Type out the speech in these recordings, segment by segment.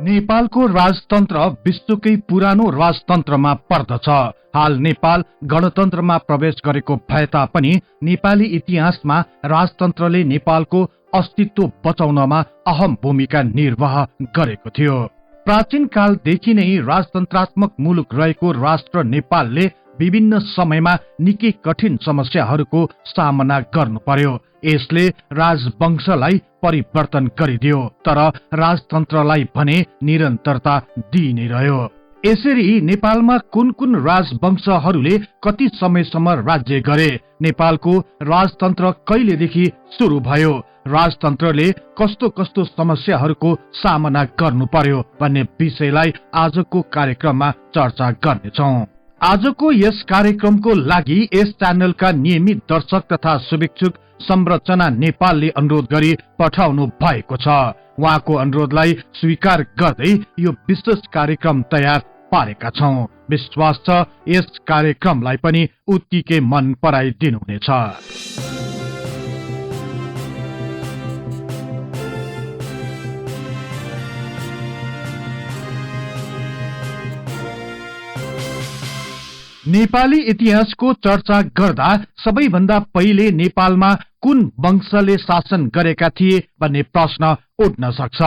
नेपालको राजतन्त्र विश्वकै पुरानो राजतन्त्रमा पर्दछ। हाल नेपाल गणतन्त्रमा प्रवेश गरेको भए तापनि नेपाली इतिहासमा राजतन्त्रले नेपालको अस्तित्व बचाउनमा अहम भूमिका निर्वाह गरेको थियो। प्राचीन कालदेखि नै राजतन्त्रात्मक मुलुक रहेको राष्ट्र नेपालले विभिन्न समयमा निकै कठिन समस्याहरूको सामना गर्नु पर्यो। यसले राजवंशलाई परिवर्तन गरिदियो, तर राजतन्त्रलाई भने निरन्तरता दिइ नै रह्यो। यसरी नेपालमा कुन कुन राजवंशहरूले कति समयसम्म राज्य गरे, नेपालको राजतन्त्र कहिलेदेखि सुरु भयो, राजतन्त्रले कस्तो कस्तो समस्याहरूको सामना गर्नु पर्यो भन्ने विषयलाई आजको कार्यक्रममा चर्चा गर्नेछौँ। आजको यस कार्यक्रमको लागि यस च्यानलका नियमित दर्शक तथा शुभेच्छुक संरचना नेपालले अनुरोध गरी पठाउनु भएको छ। उहाँको अनुरोधलाई स्वीकार गर्दै यो विशेष कार्यक्रम तयार पारेका छौं। विश्वास छ यस कार्यक्रमलाई पनि उत्तिकै मन पराइदिनुहुनेछ। नेपाली इतिहासको चर्चा गर्दा सबैभन्दा पहिले नेपालमा कुन वंशले शासन गरेका थिए भन्ने प्रश्न उठ्न सक्छ।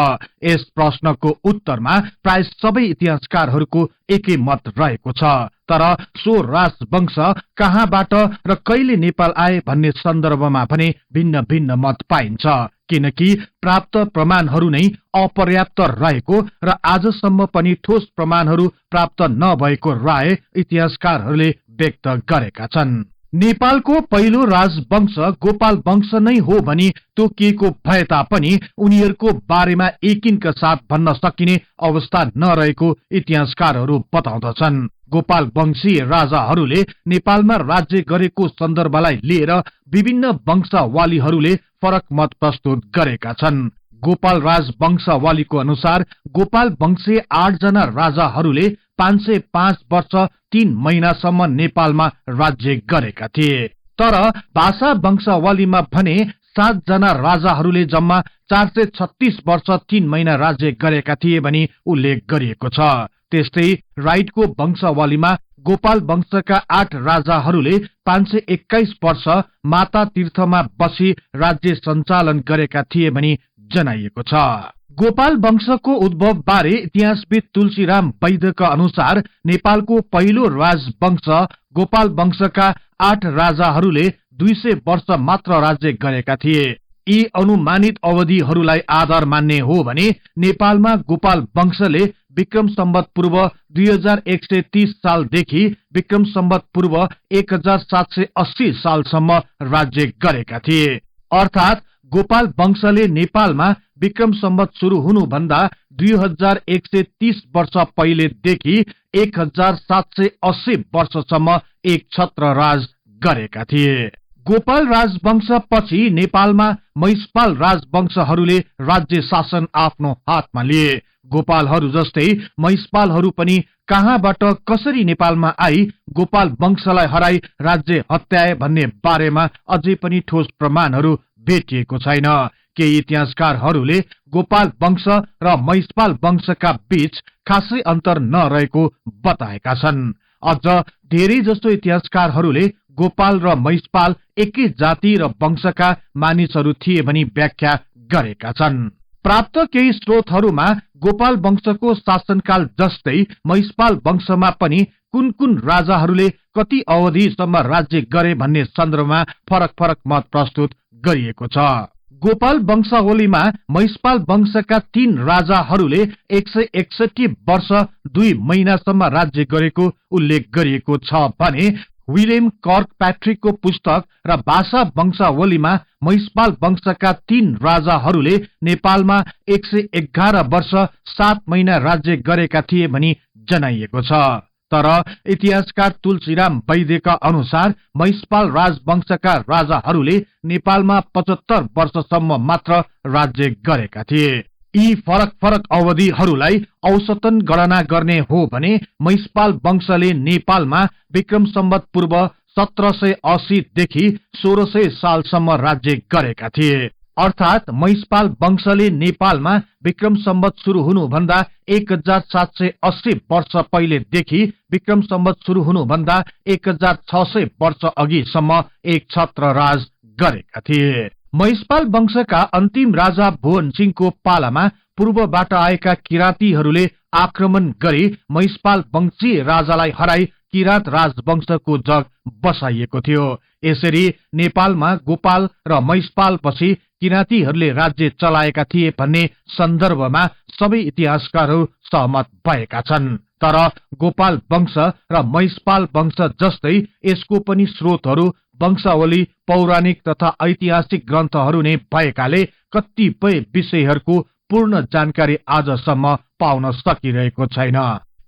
यस प्रश्नको उत्तरमा प्राय सबै इतिहासकारहरूको एकै मत रहेको छ, तर सो राजवंश कहाँबाट र कहिले नेपाल आए भन्ने सन्दर्भमा भने भिन्न भिन्न मत पाइन्छ, किनकि प्राप्त प्रमाणहरू नै अपर्याप्त रहेको र आजसम्म पनि ठोस प्रमाणहरू प्राप्त नभएको राय इतिहासकारहरूले व्यक्त गरेका छन्। नेपालको पहिलो राजवंश गोपाल वंश नै हो भनी तोकिएको भए तापनि उनीहरूको बारेमा यकिनका साथ भन्न सकिने अवस्था नरहेको इतिहासकारहरू बताउँदछन्। गोपाल वंशीय राजाहरूले नेपालमा राज्य गरेको सन्दर्भलाई लिएर विभिन्न वंशवालीहरूले फरक मत प्रस्तुत गरेका छन्। गोपाल राजवंशवालीको अनुसार गोपाल वंशीय 8 जना राजाहरूले 505 वर्ष 3 महिनासम्म नेपालमा राज्य गरेका थिए, तर भाषा वंशवालीमा भने 7 जना राजाहरूले जम्मा 436 वर्ष 3 महिना राज्य गरेका थिए भनी उल्लेख गरिएको छ। त्यस्तै राइटको वंशवालीमा गोपाल वंशका 8 राजाहरूले 521 वर्ष माता तीर्थमा बसी राज्य सञ्चालन गरेका थिए भनी जनाइएको छ। गोपाल वंशको उद्भव बारे इतिहासविद तुलसीराम वैद्यका अनुसार नेपालको पहिलो राजवंश गोपाल वंशका 8 राजाहरूले 200 वर्ष मात्र राज्य गरेका थिए। यी अनुमानित अवधिहरूलाई आधार मान्ने हो भने नेपालमा गोपाल वंशले विक्रम सम्वत पूर्व 2130 सालदेखि विक्रम सम्वत पूर्व 1780 सालसम्म राज्य गरेका थिए। अर्थात गोपाल वंशले नेपालमा विक्रम सम्वत सुरु हुनुभन्दा 2130 वर्ष पहिलेदेखि 1780 वर्षसम्म एक छत्र राज गरेका थिए। गोपाल राजवंश पछि नेपालमा महिषपाल राजवंशहरूले राज्य शासन आफ्नो हातमा लिए। गोपालहरू जस्तै महिषपालहरू पनि कहाँबाट कसरी नेपालमा आई गोपाल वंशलाई हराई राज्य हत्याए भन्ने बारेमा अझै पनि ठोस प्रमाणहरू भेटिएको छैन। केही इतिहासकारहरूले गोपाल वंश र महिषपाल वंशका बीच खासै अन्तर नरहेको बताएका छन्। अझ धेरै जसो इतिहासकारहरूले गोपाल र महिषपाल एकै जाति र वंशका मानिसहरू थिए भनी व्याख्या गरेका छन्। प्राप्त केही स्रोतहरूमा गोपाल वंशको शासनकाल जस्तै महिषपाल वंशमा पनि कुन कुन राजाहरूले कति अवधिसम्म राज्य गरे भन्ने सन्दर्भमा फरक फरक मत प्रस्तुत गरिएको छ। गोपाल वंशावलीमा महिषपाल वंशका 3 राजाहरूले 161 वर्ष 2 महिनासम्म राज्य गरेको उल्लेख गरिएको छ भने विलियम कर्क प्याट्रिकको पुस्तक र भाषा वंशावलीमा महिषपाल वंशका 3 राजाहरूले नेपालमा 111 वर्ष 7 महिना राज्य गरेका थिए भनी जनाइएको छ। तर इतिहासकार तुलसीराम वैद्यका अनुसार महिषपाल राजवंशका राजाहरूले नेपालमा 75 वर्षसम्म मात्र राज्य गरेका थिए। यी फरक फरक अवधिहरूलाई औसतन गणना गर्ने हो भने महिषपाल वंशले नेपालमा विक्रम सम्वत पूर्व 1780 देखि 1600 सालसम्म राज्य गरेका थिए। अर्थात महिषपाल वंशले नेपालमा विक्रम सम्वत सुरु हुनुभन्दा 1780 वर्ष पहिलेदेखि विक्रम सम्वत सुरु हुनुभन्दा 1600 वर्ष अघिसम्म एक छत्र राज गरेका थिए। महिषपाल वंशका अन्तिम राजा भुवन सिंहको पालामा पूर्वबाट आएका किराँतीहरूले आक्रमण गरी महिषपाल वंशीय राजालाई हराई किराँत राजवंशको जग बसाइएको थियो। यसरी नेपालमा गोपाल र महिषपाल पछि किराँतीहरूले राज्य चलाएका थिए भन्ने सन्दर्भमा सबै इतिहासकारहरू सहमत भएका छन्। तर गोपाल वंश र महिषपाल वंश जस्तै यसको पनि स्रोतहरू वंशावली, पौराणिक तथा ऐतिहासिक ग्रन्थहरू नै भएकाले कतिपय विषयहरूको पूर्ण जानकारी आजसम्म पाउन सकिरहेको छैन।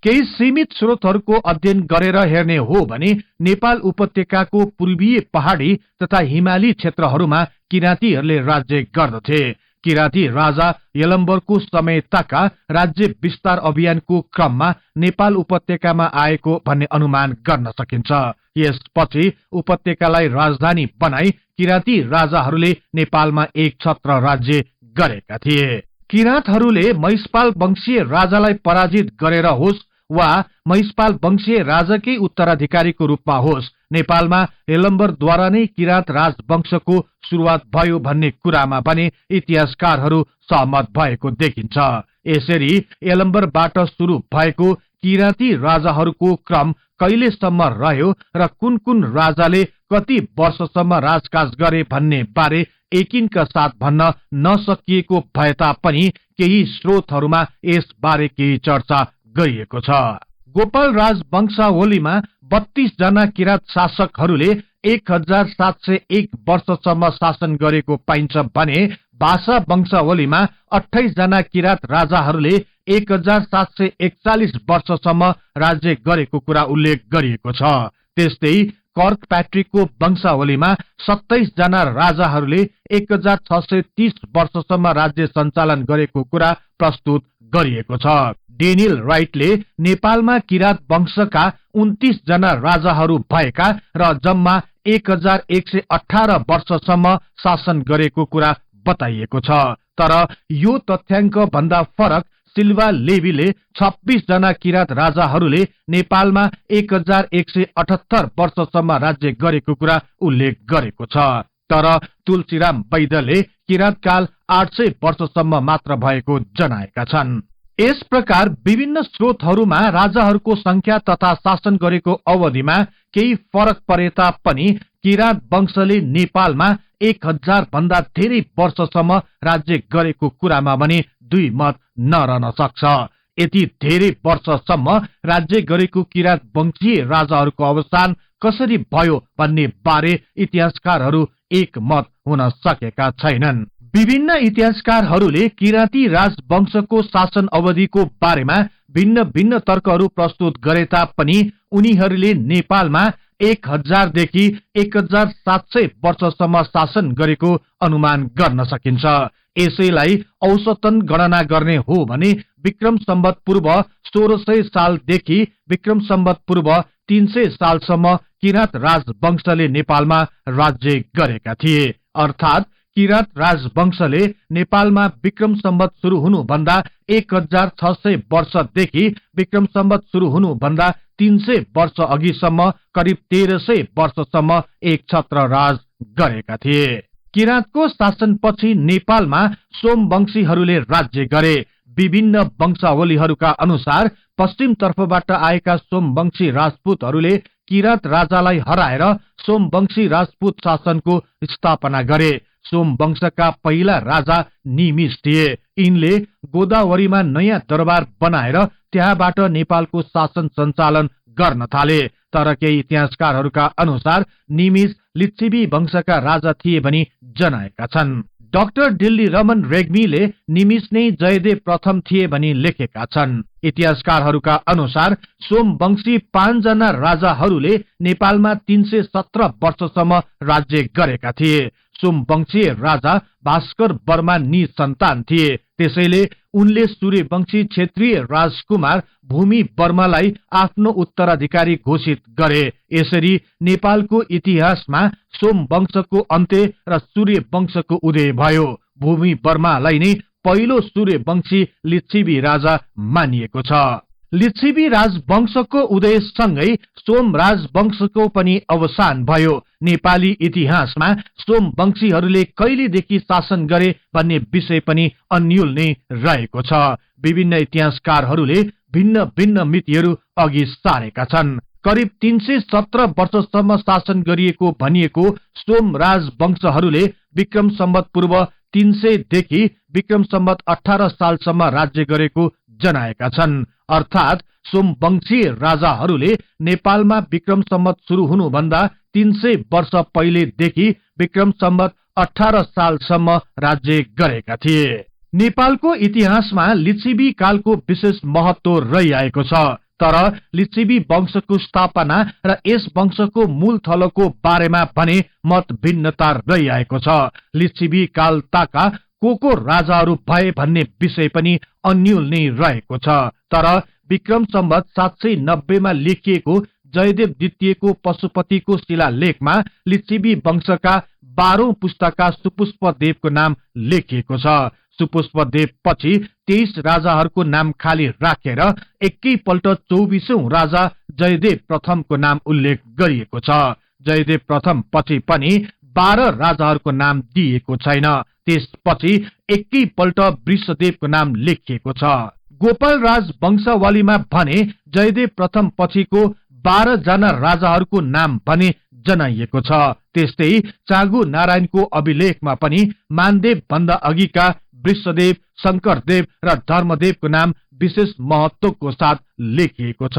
केही सीमित स्रोतहरूको अध्ययन गरेर हेर्ने हो भने नेपाल उपत्यकाको पूर्वीय पहाडी तथा हिमाली क्षेत्रहरूमा किराँतीहरूले राज्य गर्दथे। किराँती राजा यलम्बरको समयताका राज्य विस्तार अभियानको क्रममा नेपाल उपत्यकामा आएको भन्ने अनुमान गर्न सकिन्छ। यसपछि उपत्यकालाई राजधानी बनाई किराँती राजाहरूले नेपालमा एक छत्र राज्य गरेका थिए। किराँतहरूले महिषपाल वंशीय राजालाई पराजित गरेर होस् वा महिषपाल वंशीय राजाकै उत्तराधिकारीको रूपमा होस्, नेपालमा यलम्बरद्वारा नै किराँत राजवंशको सुरुवात भयो भन्ने कुरामा पनि इतिहासकारहरू सहमत भएको देखिन्छ। यसरी यलम्बरबाट सुरु भएको किराँती राजाहरूको क्रम कहिलेसम्म रह्यो र कुन कुन राजाले कति वर्षसम्म राजकाज गरे भन्ने बारे यकिनका साथ भन्न नसकिएको भए तापनि केही स्रोतहरूमा यस बारे केही चर्चा गरिएको छ। गोपाल राज वंशावलीमा 32 जना किराँत शासकहरूले 1701 वर्षसम्म शासन गरेको पाइन्छ भने भाषा वंशावलीमा 28 जना किराँत राजाहरूले 1741 वर्षसम्म राज्य गरेको कुरा उल्लेख गरिएको छ। त्यस्तै कर्क प्याट्रिकको वंशावलीमा 27 जना राजाहरूले 1630 वर्षसम्म राज्य सञ्चालन गरेको कुरा प्रस्तुत गरिएको छ। डेनियल राइटले नेपालमा किराँत वंशका 29 जना राजाहरू भएका र जम्मा 1118 वर्षसम्म शासन गरेको कुरा बताइएको छ। तर यो तथ्याङ्क भन्दा फरक सिल्वा लेवीले 26 जना किराँत राजाहरूले नेपालमा 1178 वर्षसम्म राज्य गरेको कुरा उल्लेख गरेको छ। तर तुलसीराम वैद्यले किराँतकाल 800 वर्षसम्म मात्र भएको जनाएका छन्। यस प्रकार विभिन्न स्रोतहरूमा राजाहरूको संख्या तथा शासन गरेको अवधिमा केही फरक परे तापनि किराँत वंशले नेपालमा 1000 भन्दा धेरै वर्षसम्म राज्य गरेको कुरामा भने दुई मत नरहन सक्छ। यति धेरै वर्षसम्म राज्य गरेको किराँत वंशीय राजाहरूको अवसान कसरी भयो भन्ने बारे इतिहासकारहरू एकमत हुन सकेका छैनन्। विभिन्न इतिहासकारहरूले किराँती राजवंशको शासन अवधिको बारेमा भिन्न भिन्न तर्कहरू प्रस्तुत गरे तापनि उनीहरूले नेपालमा 1000 देखि 1700 वर्षसम्म शासन गरेको अनुमान गर्न सकिन्छ। यसैलाई औसतन गणना गर्ने हो भने विक्रम सम्वत पूर्व 1600 सालदेखि विक्रम सम्वत पूर्व 300 सालसम्म किराँत राजवंशले नेपालमा राज्य गरेका थिए। अर्थात किराँत राजवंशले नेपालमा विक्रम सम्वत सुरु हुनुभन्दा 1600 वर्षदेखि विक्रम सम्वत सुरु हुनुभन्दा 300 वर्ष अघिसम्म करिब 1300 वर्षसम्म एक छत्र राज गरेका थिए। किराँतको शासनपछि नेपालमा सोमवंशीहरूले राज्य गरे। विभिन्न वंशावलीहरूका अनुसार पश्चिम तर्फबाट आएका सोमवंशी राजपूतहरूले किराँत राजालाई हराएर सोमवंशी राजपूत शासनको स्थापना गरे। सोमवंशका पहिला राजा निमिष थिए। यिनले गोदावरीमा नयाँ दरबार बनाएर त्यहाँबाट नेपालको शासन सञ्चालन गर्न थाले। तर केही इतिहासकारहरूका अनुसार निमिष लिच्छवी वंशका राजा थिए भनी जनाएका छन्। डाक्टर दिल्ली रमन रेग्मीले निमिष नै जयदेव प्रथम थिए भनी लेखेका छन्। इतिहासकारहरूका अनुसार सोमवंशी 5 जना राजाहरूले नेपालमा 317 वर्षसम्म राज्य गरेका थिए। सोमवंशीय राजा भास्कर वर्मा निसन्तान थिए। त्यसैले उनले सूर्यवंशी क्षेत्रीय राजकुमार भूमि वर्मालाई आफ्नो उत्तराधिकारी घोषित गरे। यसरी नेपालको इतिहासमा सोमवंशको अन्त्य र सूर्यवंशको उदय भयो। भूमि वर्मालाई नै पहिलो सूर्यवंशी लिच्छवी राजा मानिएको छ। लिच्छवी राजवंशको उदयसँगै सोम राजवंशको पनि अवसान भयो। नेपाली इतिहासमा सोमवंशीहरूले कहिलेदेखि शासन गरे भन्ने विषय पनि अन्यल नै रहेको छ। विभिन्न इतिहासकारहरूले भिन्न भिन्न मितिहरू अघि सारेका छन्। करिब 317 वर्षसम्म शासन गरिएको भनिएको सोम राजवंशहरूले विक्रम सम्वत पूर्व 300 देखि विक्रम सम्वत 18 सालसम्म राज्य गरेको जनाएका छन्। अर्थात सोमवंशीय राजाहरूले नेपालमा विक्रम सम्वत सुरु हुनुभन्दा 300 वर्ष पहिलेदेखि विक्रम सम्वत 18 सालसम्म राज्य गरेका थिए। नेपालको इतिहासमा लिच्छवी कालको विशेष महत्व रहिआएको छ। तर लिच्छवी वंशको स्थापना र यस वंशको मूल थलोको बारेमा भने मत भिन्नता रहिआएको छ। लिच्छवी काल ताका को राजाहरू भए भन्ने विषय पनि अन्यल नै रहेको छ। तर विक्रम सम्वत 790 मा लेखिएको जयदेव द्वितीयको पशुपतिको शिलालेखमा लिच्छवी वंशका 12औं पुस्ताका सुपुष्पदेवको नाम लेखिएको छ। सुपुष्पदेव पछि 23 राजाहरूको नाम खाली राखेर एकैपल्ट 24औं राजा जयदेव प्रथमको नाम उल्लेख गरिएको छ। जयदेव प्रथम पछि पनि 12 राजाहरूको नाम दिएको छैन। त्यसपछि एकैपल्ट वृषदेवको नाम लेखिएको छ। गोपाल राज वंशावलीमा भने जयदेव प्रथम पछिको 12 जना राजाहरूको नाम भने जनाइएको छ। त्यस्तै चागु नारायणको अभिलेखमा पनि मानदेव भन्दा अघिका वृषदेव, शंकरदेव र धर्मदेवको नाम विशेष महत्वको साथ लेखिएको छ।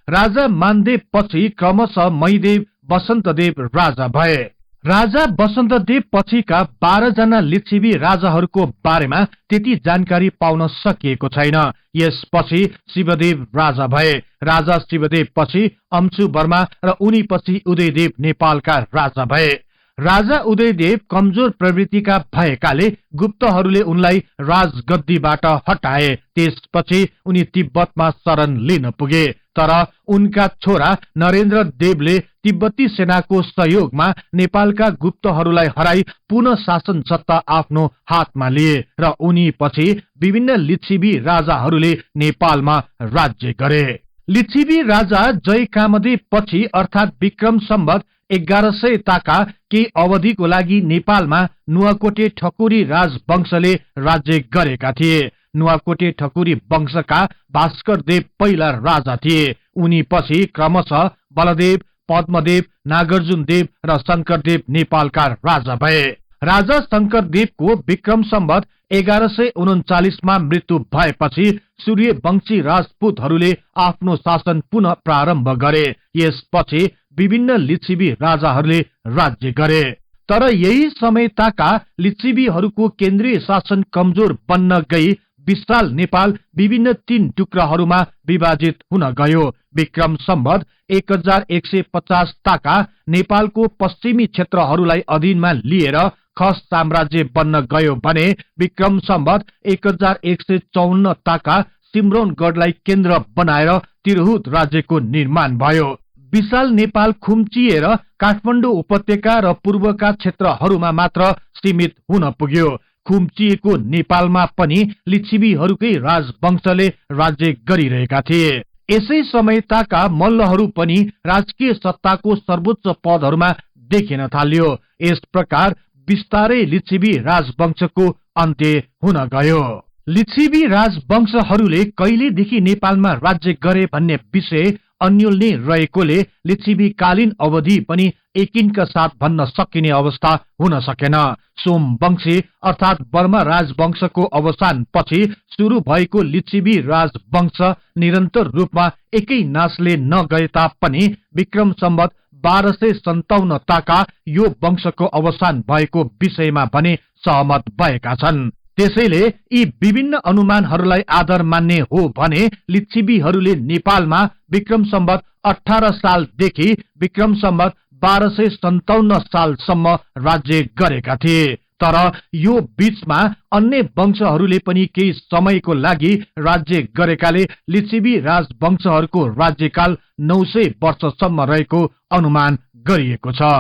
राजा मानदेव पछि क्रमशः महीदेव, वसन्तदेव राजा भए। राजा वसन्तदेव पछिका 12 जना लिच्छवी राजाहरूको बारेमा त्यति जानकारी पाउन सकिएको छैन। यसपछि शिवदेव राजा भए। राजा शिवदेव पछि अम्सु वर्मा र उनी पछि उदयदेव नेपालका राजा भए। राजा उदयदेव कमजोर प्रवृत्तिका भएकाले गुप्तहरूले उनलाई राजगद्दीबाट हटाए। त्यसपछि उनी तिब्बतमा शरण लिन पुगे। तर उनका छोरा नरेन्द्र देवले तिब्बती सेनाको सहयोगमा नेपालका गुप्तहरूलाई हराई पुनः शासन सत्ता आफ्नो हातमा लिए र उनी पछि विभिन्न लिच्छवी राजाहरूले नेपालमा राज्य गरे। लिच्छवी राजा जय कामदेव पछि अर्थात विक्रम सम्वत 1100 ताका केही अवधिको लागि नेपालमा नुवाकोटे ठकुरी राजवंशले राज्य गरेका थिए। नुवाकोटे ठकुरी वंशका भास्कर देव पहिला राजा थिए। उनी पछि क्रमशः बलदेव, पद्मदेव, नागार्जुन देव र शंकरदेव नेपालका राजा भए। राजा शंकरदेवको विक्रम सम्वत 1139 मा मृत्यु भएपछि सूर्यवंशी राजपूतहरूले आफ्नो शासन पुनः प्रारम्भ गरे। यसपछि विभिन्न लिच्छवी राजाहरूले राज्य गरे। तर यही समय ताका लिच्छवीहरूको केन्द्रीय शासन कमजोर बन्न गई विशाल नेपाल विभिन्न 3 टुक्राहरूमा विभाजित हुन गयो। विक्रम सम्वत 1150 ताका नेपालको पश्चिमी क्षेत्रहरूलाई अधीनमा लिएर खस साम्राज्य बन्न गयो भने विक्रम सम्वत 1154 ताका सिम्रौनगढलाई केन्द्र बनाएर तिरहुत राज्यको निर्माण भयो। विशाल नेपाल खुम्चिएर काठमाडौँ उपत्यका र पूर्वका क्षेत्रहरूमा मात्र सीमित हुन पुग्यो। खुम्चिएको नेपालमा पनि लिच्छवीहरूकै राजवंशले राज्य गरिरहेका थिए। यसै समय ताका मल्लहरू पनि राजकीय सत्ताको सर्वोच्च पदहरूमा देखिन थाल्यो। यस प्रकार बिस्तारै लिच्छवी राजवंशको अन्त्य हुन गयो। लिच्छवी राजवंशहरूले कहिलेदेखि नेपालमा राज्य गरे भन्ने विषय अन्यल नै रहेकोले लिच्छवीकालीन अवधि पनि एकिनका साथ भन्न सकिने अवस्था हुन सकेन। सोमवंशी अर्थात वर्मा राजवंशको अवसान पछि सुरु भएको लिच्छवी राजवंश निरन्तर रूपमा एकै नासले नगए तापनि विक्रम सम्वत 1257 ताका यो वंशको अवसान भएको विषयमा भने सहमत भएका छन्। त्यसैले यी विभिन्न अनुमानहरूलाई आधार मान्ने हो भने लिच्छवीहरूले नेपालमा विक्रम सम्वत 18 सालदेखि विक्रम सम्वत 1257 सालसम्म राज्य गरेका थिए। तर यो बीचमा अन्य वंशहरूले पनि केही समयको लागि राज्य गरेकाले लिच्छवी राजवंशहरूको राज्यकाल 900 वर्षसम्म रहेको अनुमान गरिएको छ।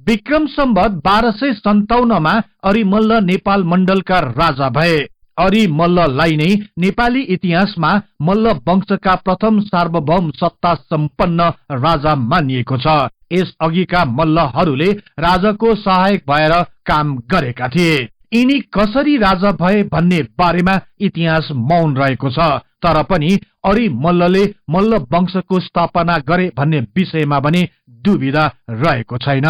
विक्रम सम्वत 1257 मा अरिमल्ल नेपाल मण्डलका राजा भए। अरिमल्ललाई नै नेपाली इतिहासमा मल्ल वंशका प्रथम सार्वभौम सत्ता सम्पन्न राजा मानिएको छ। यस अघिका मल्लहरूले राजाको सहायक भएर काम गरेका थिए। यिनी कसरी राजा भए भन्ने बारेमा इतिहास मौन रहेको छ। तर पनि अरिमल्लले मल्ल वंशको स्थापना गरे भन्ने विषयमा भने दुविधा रहेको छैन।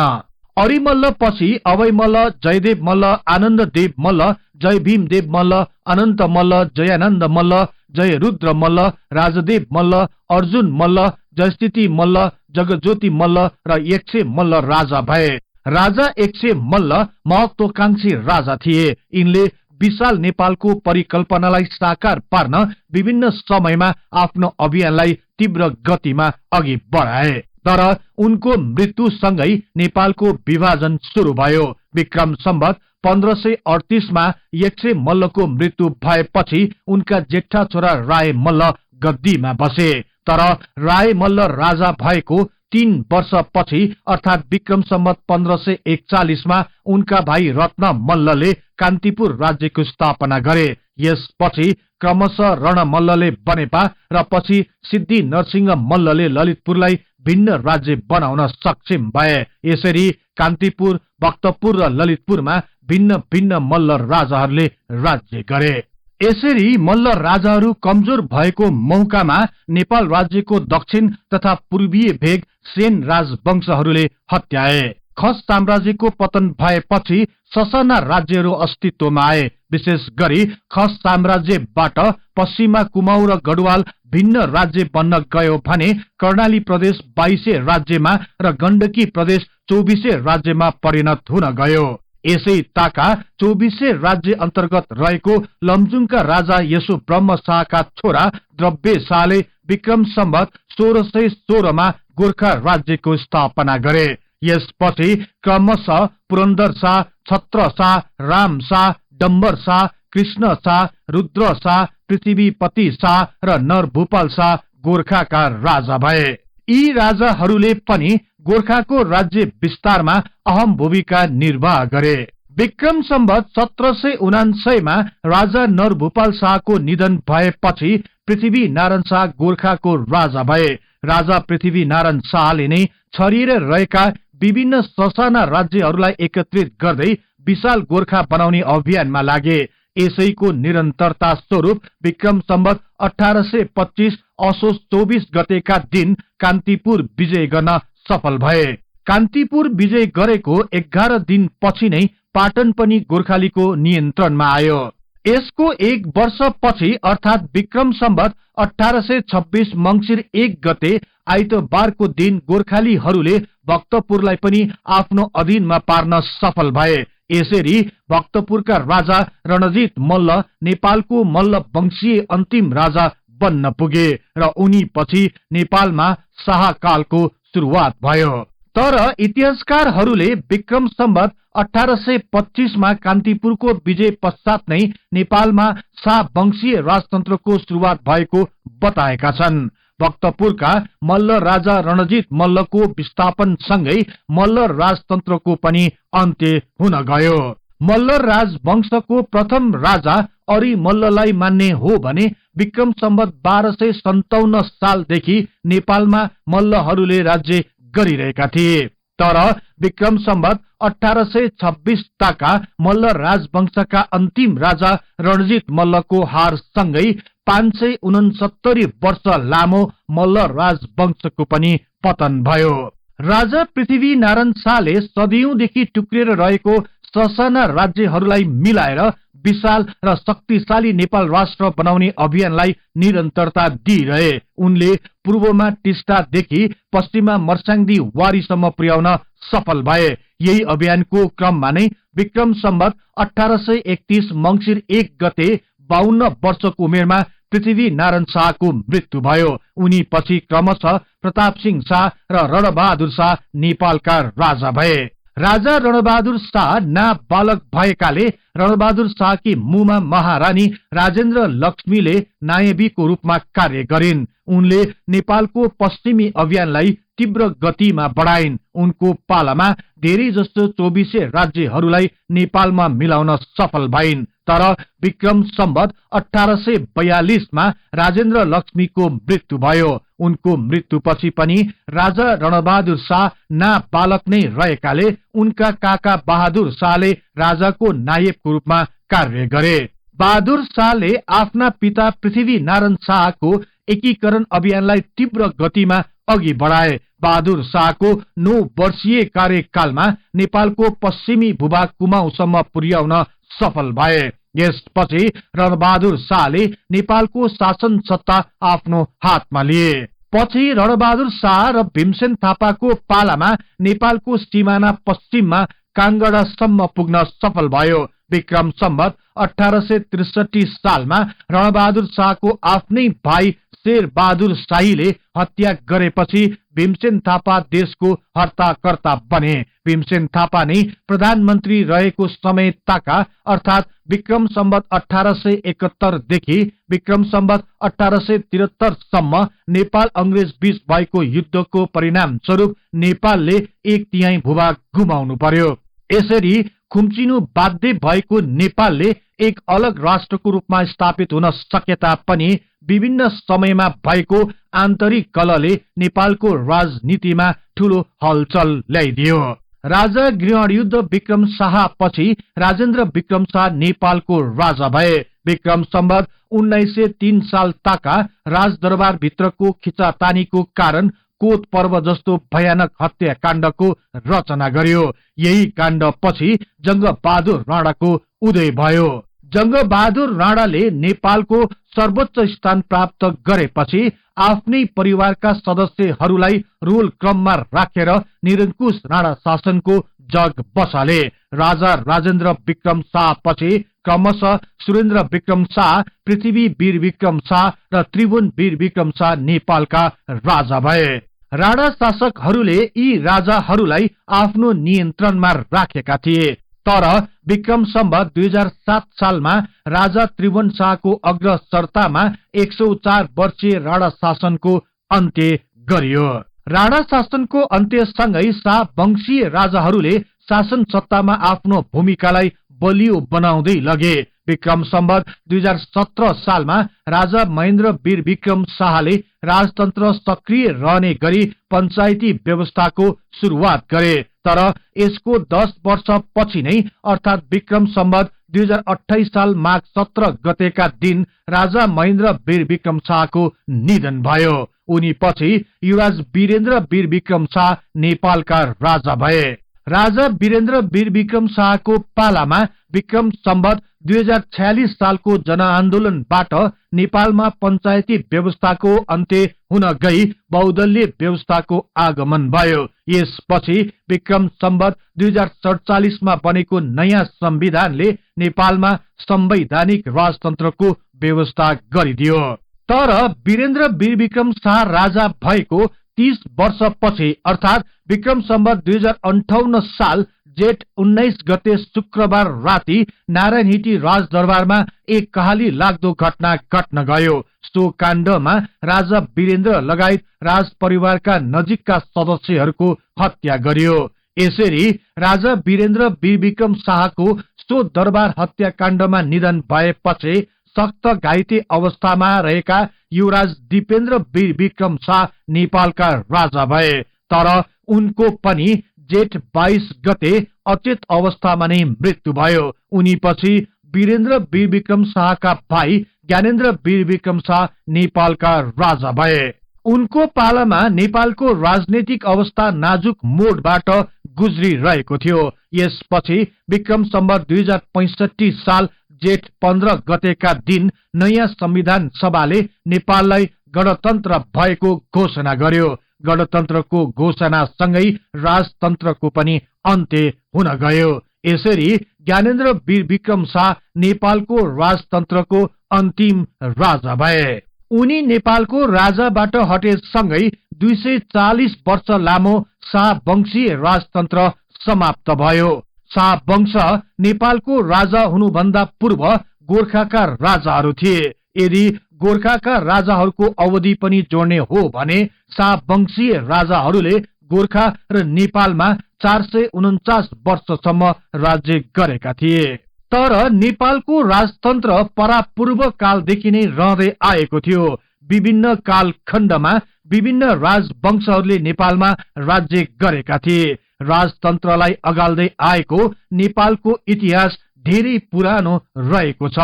अरिमल्ल पछि अभय मल्ल, जयदेव मल्ल, आनन्ददेव मल्ल, जय भीमदेव मल्ल, अनन्त मल्ल, जयानन्द मल्ल, जयरुद्र मल्ल, राजदेव मल्ल, अर्जुन मल्ल, जयस्थिति मल्ल, जगज्योति मल्ल र एकसे मल्ल राजा भए। राजा एकसे मल्ल महत्वाकांक्षी राजा थिए। यिनले विशाल नेपालको परिकल्पनालाई साकार पार्न विभिन्न समयमा आफ्नो अभियानलाई तीव्र गतिमा अघि बढाए। तर उनको मृत्युसँगै नेपालको विभाजन सुरु भयो। विक्रम सम्वत 1538 मा एकसे मल्लको मृत्यु भएपछि उनका जेठा छोरा राय मल्ल गद्दीमा बसे। तर राय मल्ल राजा भएको 3 वर्षपछि अर्थात विक्रम सम्वत 1541 मा उनका भाइ रत्न मल्लले कान्तिपुर राज्यको स्थापना गरे। यसपछि क्रमशः रण मल्लले बनेपा र पछि सिद्धि नरसिंह मल्लले ललितपुरलाई भिन्न राज्य बनाउन सक्षम भए। यसरी कान्तिपुर, भक्तपुर र ललितपुरमा भिन्न भिन्न मल्ल राजाहरूले राज्य गरे। यसरी मल्ल राजाहरू कमजोर भएको मौकामा नेपाल राज्यको दक्षिण तथा पूर्वीय भेग सेन राजवंशहरूले हत्याए। खस साम्राज्यको पतन भएपछि ससाना राज्यहरू अस्तित्वमा आए। विशेष गरी खस साम्राज्यबाट पश्चिममा कुमाउँ र गढवाल भिन्न राज्य बन्न गयो भने कर्णाली प्रदेश 22 राज्यमा र गण्डकी प्रदेश 24 राज्यमा परिणत हुन गयो। यसै ताका 24 राज्य अन्तर्गत रहेको लमजुङका राजा यसो ब्रह्म शाहका छोरा द्रव्य शाहले विक्रम सम्वत 1616 मा गोर्खा राज्यको स्थापना गरे। यसपछि क्रमशः पुरन्दर शाह, छत्र शाह, राम शाह, डम्बर शाह, कृष्ण शाह, रुद्र शाह, पृथ्वीपति शाह र नरभूपाल शाह गोर्खाका राजा भए। यी राजाहरूले पनि गोर्खाको राज्य विस्तारमा अहम भूमिका निर्वाह गरे। विक्रम सम्वत 1779 मा राजा नरभूपाल शाहको निधन भएपछि पृथ्वी नारायण शाह गोर्खाको राजा भए। राजा पृथ्वी नारायण शाहले नै छरिएर रहेका विभिन्न ससाना राज्यहरूलाई एकत्रित गर्दै विशाल गोर्खा बनाउने अभियानमा लागे। यसैको निरन्तरता स्वरूप विक्रम सम्वत 1825 असोज 24 गतेका दिन कान्तिपुर विजय गर्न सफल भए। कान्तिपुर विजय गरेको 11 दिन पछि नै पाटन पनि गोर्खालीको नियन्त्रणमा आयो। यसको 1 वर्ष पछि अर्थात विक्रम सम्वत 1826 मंसिर 1 गते आइतबारको दिन गोर्खालीहरूले भक्तपुरलाई पनि आफ्नो अधीनमा पार्न सफल भए। यसरी भक्तपुरका राजा रणजित मल्ल नेपालको मल्ल वंशीय अन्तिम राजा बन्न पुगे र उनी पछि नेपालमा शाहकालको सुरुवात भयो। तर इतिहासकारहरूले विक्रम सम्वत 1825 मा कान्तिपुरको विजय पश्चात नै नेपालमा शाह वंशीय राजतन्त्रको सुरुवात भएको बताएका छन्। भक्तपुरका मल्ल राजा रणजित मल्लको विस्थापन सँगै मल्ल राजतन्त्रको पनि अन्त्य हुन गयो। मल्ल राजवंशको प्रथम राजा अरिमल्ललाई मान्ने हो भने विक्रम सम्वत 1257 सालदेखि नेपालमा मल्लहरूले राज्य गरिरहेका थिए। तर विक्रम सम्वत 1826 ताका मल्ल राजवंशका अन्तिम राजा रणजित मल्लको हार सँगै 569 वर्ष लामो मल्ल राजवंशको पनि पतन भयो। राजा पृथ्वी नारायण शाहले सदियौंदेखि टुक्रिएर रहेको ससाना राज्यहरूलाई मिलाएर विशाल र शक्तिशाली नेपाल राष्ट्र बनाउने अभियानलाई निरन्तरता दिइरहे। उनले पूर्वमा टिस्टादेखि पश्चिममा मर्साङदी वारीसम्म पुर्याउन सफल भए। यही अभियानको क्रममा नै विक्रम सम्वत 1831 मंसिर 1 गते 52 वर्षको उमेरमा पृथ्वी नारायण शाहको मृत्यु भयो। उनी पछि क्रमशः प्रताप सिंह शाह र रणबहादुर शाह नेपालका राजा भए। राजा रणबहादुर शाह नाबालक भएकाले रणबहादुर शाहकी मुमा महारानी राजेन्द्र लक्ष्मीले नायबीको रूपमा कार्य गरिन्। उनले नेपालको पश्चिमी अभियानलाई तीव्र गतिमा बढाइन्। उनको पालामा धेरै जस्तो 24 राज्यहरूलाई नेपालमा मिलाउन सफल भइन्। तर विक्रम सम्वत 1842 मा राजेन्द्र लक्ष्मीको मृत्यु भयो। उनको मृत्युपछि पनि राजा रणबहादुर शाह नाबालक नै रहेकाले उनका काका बहादुर शाहले राजाको नायबको रूपमा कार्य गरे। बहादुर शाहले आफ्ना पिता पृथ्वी नारायण शाहको एकीकरण अभियानलाई तीव्र गतिमा अघि बढाए। बहादुर शाहको 9 वर्षीय कार्यकालमा नेपालको पश्चिमी भूभाग कुमाउँसम्म पुर्याउन सफल भए। यसपछि रणबहादुर शाहले नेपालको शासन सत्ता आफ्नो हातमा लिए। पछि रणबहादुर शाह र भीमसेन थापाको पालामा नेपालको सिमाना पश्चिममा काङ्गडासम्म पुग्न सफल भयो। विक्रम सम्वत 1863 सालमा रणबहादुर शाहको आफ्नै भाइ शेर बहादुर शाहीले हत्या गरेपछि भीमसेन थापा देशको हर्ताकर्ता बने। भीमसेन थापा नै प्रधानमन्त्री रहेको समय ताका अर्थात विक्रम सम्वत 1871 देखि विक्रम सम्वत 1873 सम्म नेपाल अंग्रेज बीच भएको युद्धको परिणाम स्वरूप नेपालले 1/3 भूभाग गुमाउनु पर्यो। यसरी खुम्चिनु बाध्य भएको नेपालले एक अलग राष्ट्रको रूपमा स्थापित हुन सके तापनि विभिन्न समयमा भएको आन्तरिक कलहले नेपालको राजनीतिमा ठूलो हलचल ल्याइदियो। राजा गृहयुद्ध विक्रम शाह पछि राजेन्द्र विक्रम शाह नेपालको राजा भए। विक्रम सम्वत 1903 साल ताका राजदरबार भित्रको खिचातानीको कारण कोत पर्व जस्तो भयानक हत्याकाण्डको रचना गर्यो। यही काण्ड पछि जंग बहादुर राणाको उदय भयो। जंग बहादुर राणाले नेपालको सर्वोच्च स्थान प्राप्त गरेपछि आफ्नै परिवारका सदस्यहरूलाई रोल क्रममा राखेर निरंकुश राणा शासनको जग बसाले। राजा राजेन्द्र विक्रम शाह पछि क्रमशः सुरेन्द्र विक्रम शाह, पृथ्वी वीर विक्रम शाह र त्रिभुवन वीर विक्रम शाह नेपालका राजा भए। राणा शासकहरूले यी राजाहरूलाई आफ्नो नियन्त्रणमा राखेका थिए। तर विक्रम सम्वत 2007 सालमा राजा त्रिभुवन शाहको अग्रसरतामा 104 वर्षीय राणा शासनको अन्त्य गरियो। राणा शासनको अन्त्यसँगै शाह वंशीय राजाहरूले शासन सत्तामा आफ्नो भूमिकालाई बलियो बनाउँदै लगे। विक्रम सम्वत 2017 सालमा राजा महेन्द्र वीर विक्रम शाहले राजतन्त्र सक्रिय रहने गरी पञ्चायती व्यवस्थाको सुरुवात गरे। तर यसको 10 वर्ष पछि नै अर्थात विक्रम सम्वत 2028 साल माघ 17 गतेका दिन राजा महेन्द्र वीर विक्रम शाहको निधन भयो। उनी पछि युवराज वीरेन्द्र वीर विक्रम शाह नेपालका राजा भए। राजा वीरेन्द्र वीर विक्रम शाहको पालामा विक्रम सम्वत 2046 सालको जनआन्दोलनबाट नेपालमा पञ्चायती व्यवस्थाको अन्त्य हुन गई बहुदलीय व्यवस्थाको आगमन भयो। यसपछि विक्रम सम्वत 2047 मा बनेको नयाँ संविधानले नेपालमा संवैधानिक राजतन्त्रको व्यवस्था गरिदियो। तर वीरेन्द्र वीर विक्रम शाह राजा भएको 30 वर्ष पछि अर्थात विक्रम सम्वत 2058 साल जेठ 19 गते शुक्रबार राति नारायणहिटी राजदरबारमा एक कहाली लाग्दो घटना घट्न गयो। सो काण्डमा राजा वीरेन्द्र लगायत राज परिवारका नजिकका सदस्यहरूको हत्या गरियो। यसरी राजा वीरेन्द्र वीर विक्रम शाहको सो दरबार हत्याकाण्डमा निधन भएपछि सख्त घाइते अवस्थामा रहेका युवराज दीपेन्द्र वीर विक्रम शाह नेपालका राजा भए। तर उनको पनि जेठ 22 गते अचेत अवस्थामा नै मृत्यु भयो। उनी पछि वीरेन्द्र वीर विक्रम शाहका भाइ ज्ञानेन्द्र वीर विक्रम शाह नेपालका राजा भए। उनको पालामा नेपालको राजनैतिक अवस्था नाजुक मोडबाट गुज्रिरहेको थियो। यसपछि विक्रम सम्वत 2065 साल जेठ 15 गतेका दिन नयाँ संविधान सभाले नेपाललाई गणतन्त्र भएको घोषणा गर्यो। गणतन्त्रको घोषणासँगै राजतन्त्रको पनि अन्त्य हुन गयो। यसरी ज्ञानेन्द्र वीर विक्रम शाह नेपालको राजतन्त्रको अन्तिम राजा भए। उनी नेपालको राजाबाट हटेसँगै 240 वर्ष लामो शाह वंशीय राजतन्त्र समाप्त भयो। शाह वंश नेपालको राजा हुनुभन्दा पूर्व गोर्खाका राजाहरू थिए। यदि गोर्खाका राजाहरूको अवधि पनि जोड्ने हो भने शाह वंशीय राजाहरूले गोर्खा र नेपालमा 449 वर्षसम्म राज्य गरेका थिए। तर नेपालको राजतन्त्र परापूर्व कालदेखि नै रहँदै आएको थियो। विभिन्न कालखण्डमा विभिन्न राजवंशहरूले नेपालमा राज्य गरेका थिए। राजतन्त्रलाई अगाल्दै आएको नेपालको इतिहास धेरै पुरानो रहेको छ।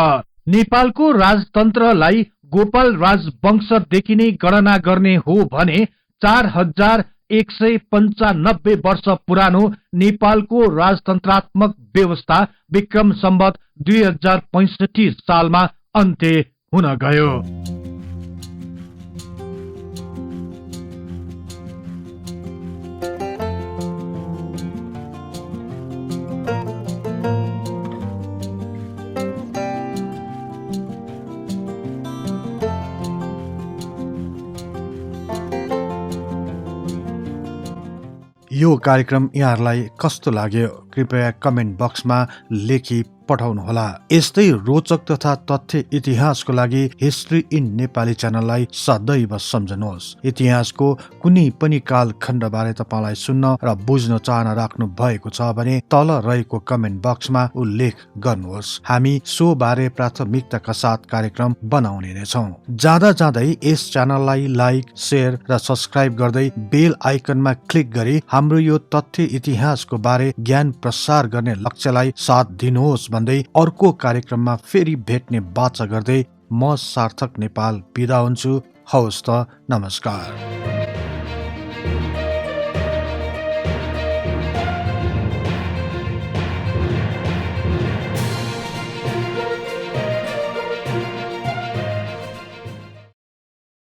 नेपालको राजतन्त्रलाई गोपाल राजवंशदेखि नै गणना गर्ने हो भने 4195 वर्ष पुरानो नेपालको राजतन्त्रात्मक व्यवस्था विक्रम सम्वत 2065 सालमा अन्त्य हुन गयो। यो कार्यक्रम यहाँहरूलाई कस्तो लाग्यो कृपया कमेन्ट बक्समा लेखी पठाउनुहोला। यस्तै रोचक तथा तथ्य इतिहासको लागि हिस्ट्री इन नेपाली च्यानललाई सदैव सम्झनुहोस्। इतिहासको कुनै पनि कालखण्डबारे तपाईलाई सुन्न र बुझ्न चाहना राख्नु भएको छ भने तल रहेको कमेन्ट बक्समा उल्लेख गर्नुहोस्। हामी सो बारे प्राथमिकताका साथ कार्यक्रम बनाउने नै छौं। जाँदा जाँदै यस च्यानललाई लाइक, शेयर र सब्स्क्राइब गर्दै बेल आइकनमा क्लिक गरी हाम्रो यो तथ्य इतिहासको बारे ज्ञान प्रसार गर्ने लक्ष्यलाई साथ दिनुहोस् भन्दै अर्को कार्यक्रममा फेरि भेट्ने बाचा गर्दै म सार्थक नेपाल बिदा हुन्छु। हवस् त, नमस्कार।